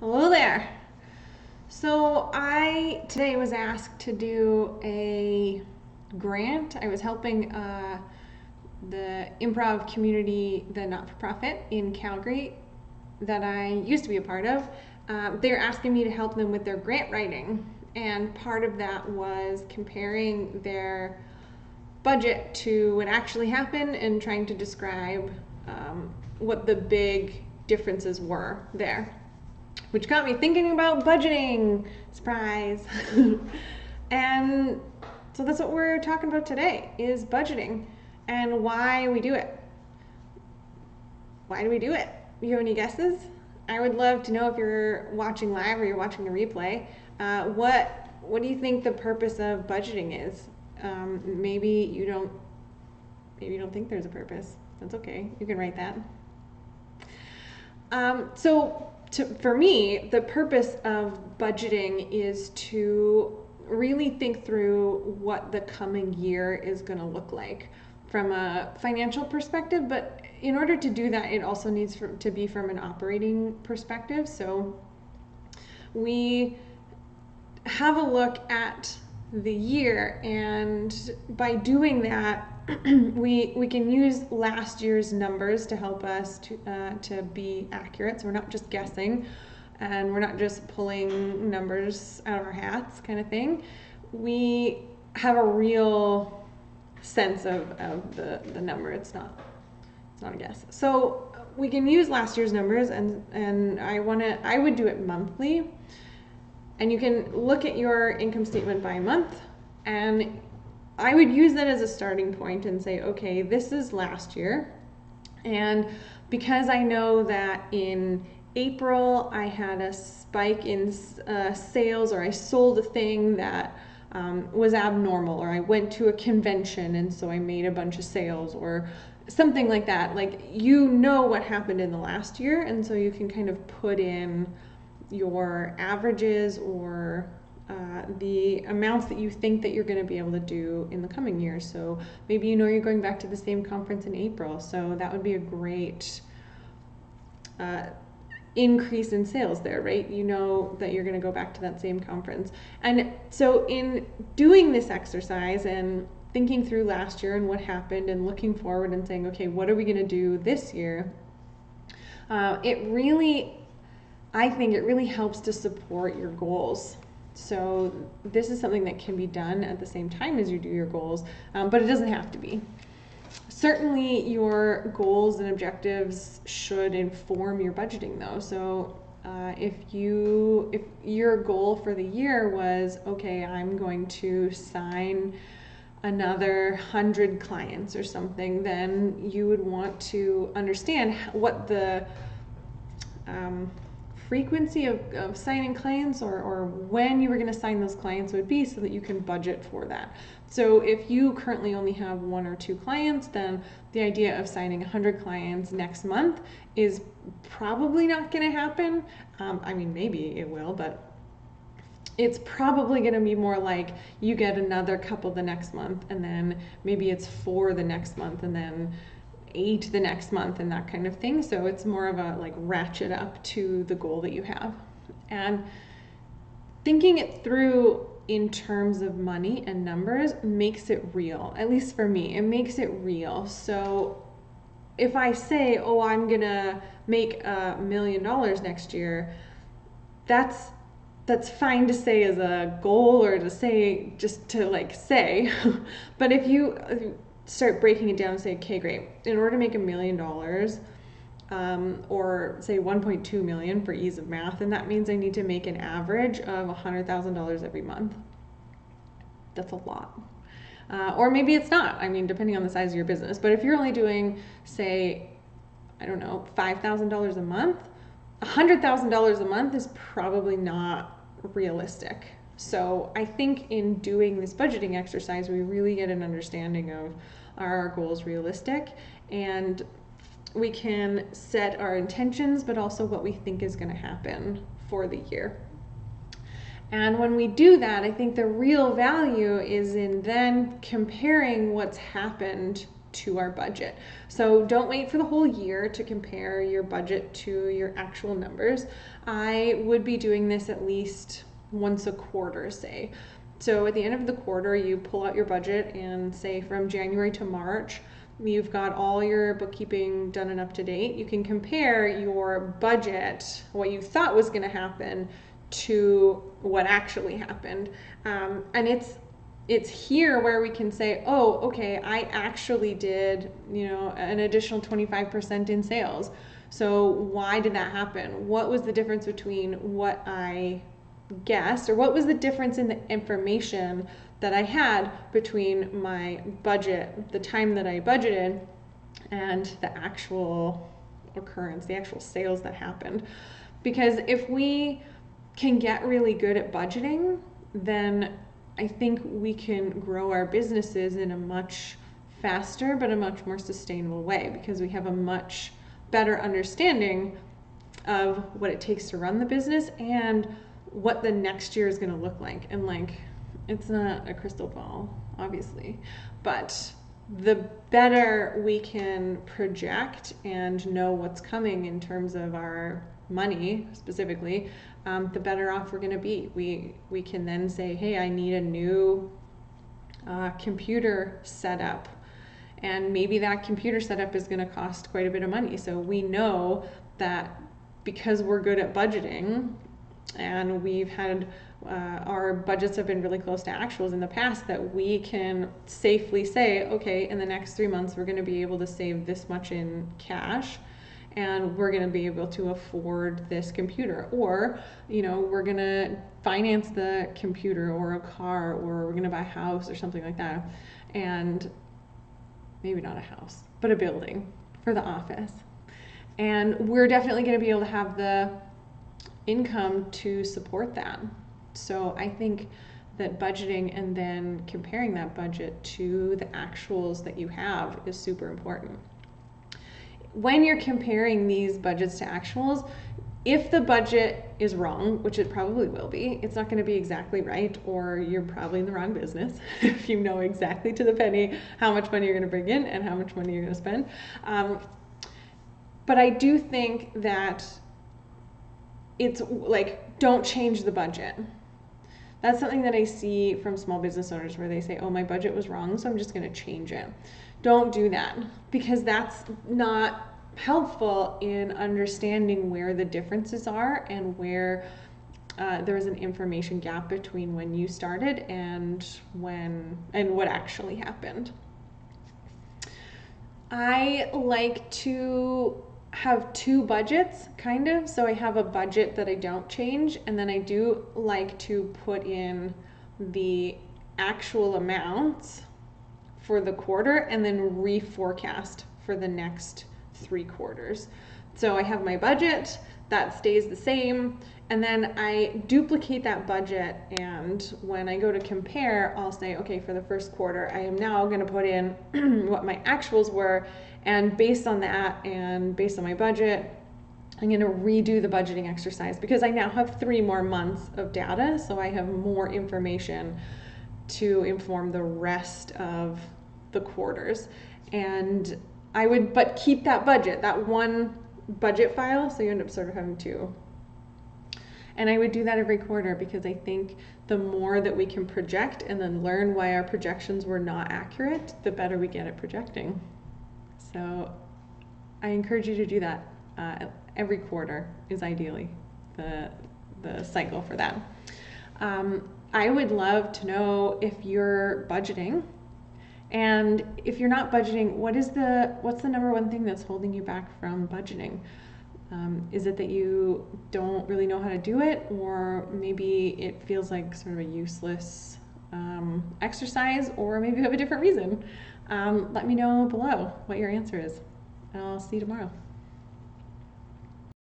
Hello there. So I today was asked to do a grant. I was helping the improv community, the not-for-profit in Calgary that I used to be a part of. They're asking me to help them with their grant writing, and part of that was comparing their budget to what actually happened and trying to describe what the big differences were there, which got me thinking about budgeting. Surprise. And so that's what we're talking about today is budgeting and why we do it. Why do we do it? You have any guesses? I would love to know if you're watching live or you're watching the replay. What do you think the purpose of budgeting is? Maybe you don't think there's a purpose. That's okay. You can write that. For me, the purpose of budgeting is to really think through what the coming year is going to look like from a financial perspective. But in order to do that, it also needs to be from an operating perspective. So we have a look at the year, and by doing that, we can use last year's numbers to help us to be accurate. So we're not just guessing, and we're not just pulling numbers out of our hats, kind of thing. We have a real sense of the number. It's not a guess. So we can use last year's numbers, and I would do it monthly. And you can look at your income statement by month, and I would use that as a starting point and say, okay, this is last year. And because I know that in April I had a spike in sales, or I sold a thing that was abnormal, or I went to a convention and so I made a bunch of sales, or something like that. Like, you know what happened in the last year, and so you can kind of put in your averages or the amounts that you think that you're going to be able to do in the coming year. So maybe you know you're going back to the same conference in April, so that would be a great increase in sales there, right? You know that you're going to go back to that same conference. And so in doing this exercise and thinking through last year and what happened and looking forward and saying, okay, what are we going to do this year? I think it really helps to support your goals. So this is something that can be done at the same time as you do your goals, but it doesn't have to be. Certainly your goals and objectives should inform your budgeting though. So if your goal for the year was, okay, I'm going to sign another 100 clients or something, then you would want to understand what the frequency of signing clients or when you were going to sign those clients would be, so that you can budget for that. So if you currently only have 1 or 2 clients, then the idea of signing 100 clients next month is probably not going to happen. I mean, maybe it will, but it's probably going to be more like you get another couple the next month, and then maybe it's 4 the next month, and then 8 the next month, and that kind of thing. So it's more of a like ratchet up to the goal that you have. And thinking it through in terms of money and numbers makes it real. At least for me, it makes it real. So if I say, oh, I'm gonna make $1 million next year, that's fine to say as a goal, or to say just to like say. But if you start breaking it down and say, okay, great, in order to make $1 million, or say 1.2 million for ease of math, and that means I need to make an average of $100,000 every month. That's a lot. Or maybe it's not, I mean, depending on the size of your business. But if you're only doing, say, I don't know, $5,000 a month, $100,000 a month is probably not realistic. So I think in doing this budgeting exercise, we really get an understanding of, are our goals realistic? And we can set our intentions, but also what we think is going to happen for the year. And when we do that, I think the real value is in then comparing what's happened to our budget. So don't wait for the whole year to compare your budget to your actual numbers. I would be doing this at least once a quarter, say. So at the end of the quarter, you pull out your budget and say from January to March, you've got all your bookkeeping done and up to date. You can compare your budget, what you thought was going to happen, to what actually happened. And it's here where we can say, oh, okay, I actually did, an additional 25% in sales. So why did that happen? What was the difference between what I guessed, or what was the difference in the information that I had between my budget, the time that I budgeted, and the actual occurrence, the actual sales that happened? Because if we can get really good at budgeting, then I think we can grow our businesses in a much faster but a much more sustainable way, because we have a much better understanding of what it takes to run the business and what the next year is going to look like. And it's not a crystal ball, obviously, but the better we can project and know what's coming in terms of our money specifically, the better off we're going to be. We can then say, hey, I need a new computer setup, and maybe that computer setup is going to cost quite a bit of money. So we know that because we're good at budgeting, and we've had our budgets have been really close to actuals in the past, that we can safely say, okay, in the next 3 months we're going to be able to save this much in cash, and we're going to be able to afford this computer, or we're going to finance the computer or a car, or we're going to buy a house or something like that. And maybe not a house, but a building for the office. And we're definitely going to be able to have the income to support that. So I think that budgeting and then comparing that budget to the actuals that you have is super important. When you're comparing these budgets to actuals, if the budget is wrong, which it probably will be, it's not going to be exactly right, or you're probably in the wrong business if you know exactly to the penny how much money you're going to bring in and how much money you're going to spend. But I do think that it's don't change the budget. That's something that I see from small business owners, where they say, oh, my budget was wrong, so I'm just going to change it. Don't do that, because that's not helpful in understanding where the differences are and where there is an information gap between when you started and what actually happened. I like to have two budgets, kind of. So I have a budget that I don't change, and then I do like to put in the actual amounts for the quarter and then reforecast for the next 3 quarters. So I have my budget that stays the same, and then I duplicate that budget, and when I go to compare, I'll say, okay, for the first quarter, I am now going to put in what my actuals were, and based on that and based on my budget, I'm going to redo the budgeting exercise, because I now have 3 more months of data, so I have more information to inform the rest of the quarters. And I would, but keep that budget, that one budget file, so you end up sort of having 2. And I would do that every quarter, because I think the more that we can project and then learn why our projections were not accurate, the better we get at projecting. So I encourage you to do that. Every quarter is ideally the cycle for that. I would love to know if you're budgeting, and if you're not budgeting, what's the number one thing that's holding you back from budgeting? Is it that you don't really know how to do it, or maybe it feels like sort of a useless exercise, or maybe you have a different reason? Let me know below what your answer is, and I'll see you tomorrow.